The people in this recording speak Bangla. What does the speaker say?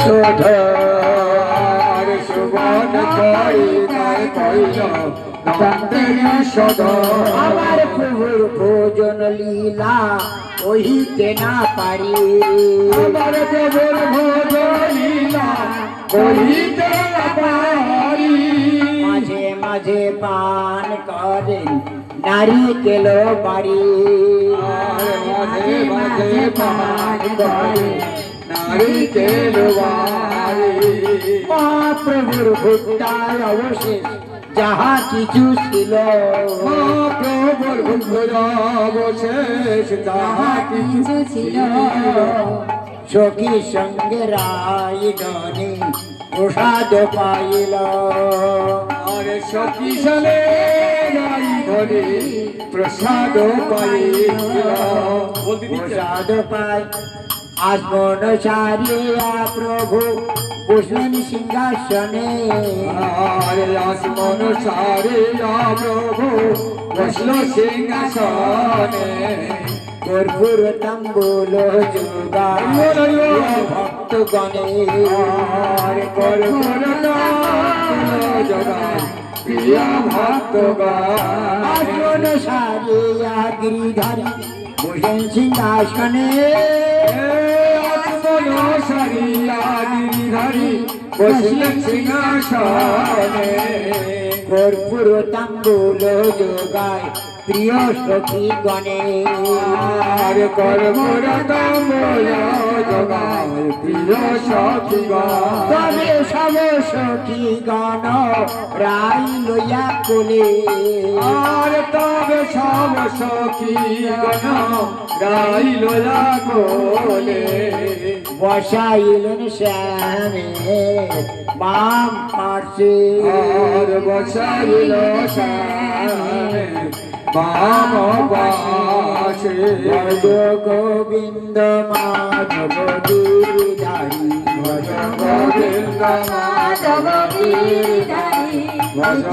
সোধর সুবন করি নাই কইল নন্দের সদর। আমার প্রভুর ভোজন লীলা কহিতে না পারি, আমার প্রভুর ভোজন লীলা কহিতে না পারি। মাঝে মাঝে পান করেন নারিকেল বাড়ি, মাঝে মাঝে পান করে নারিকেল বাড়ি। মহাপ্রভুর ভুক্তায় অবশেষ যাহা কিছু ছিল, মহাপ্রভুর ভুক্তায় অবশেষ যাহা কিছু ছিল। সখী সঙ্গে রায় গণে প্রসাদ পাইল, আর সখী সঙ্গে রায় গণে প্রসাদ পাইল। প্রসাদ পাই আসমন সারিয়া প্রভু বসলেন সিংহাসনে, আর আসমন সারিয়া প্রভু বসল সিংহাসনে। কর্পূর তাম্বুল যোগায় ভক্তগণে, আর কর্পূর তাম্বুল যোগায় প্রিয় ভক্তগণ। আসমন সারিয়া গিরিধারী বসেন সিংহাসনে, আসমন সারিয়া গিরিধারী বসলেন সিংহাসনে। কর্পূর তাম্বুল যোগায় প্রিয় সখী গণে, আর কর্পূর তাম্বুল যোগায় প্রিয় সখী গণ। তবে সব সখী গণ রাই লইয়া কোলে, আর তবে সব সখী গণ গাইল কোলে। বসাইলেন শ্যামে বাম পার্শ্বে, আর বসাইল শ্যামে বাম পাশে। ভজ গোবিন্দ মাধব গিরিধারী, ভজ গোবিন্দ মাধব গিরিধারী। ভজ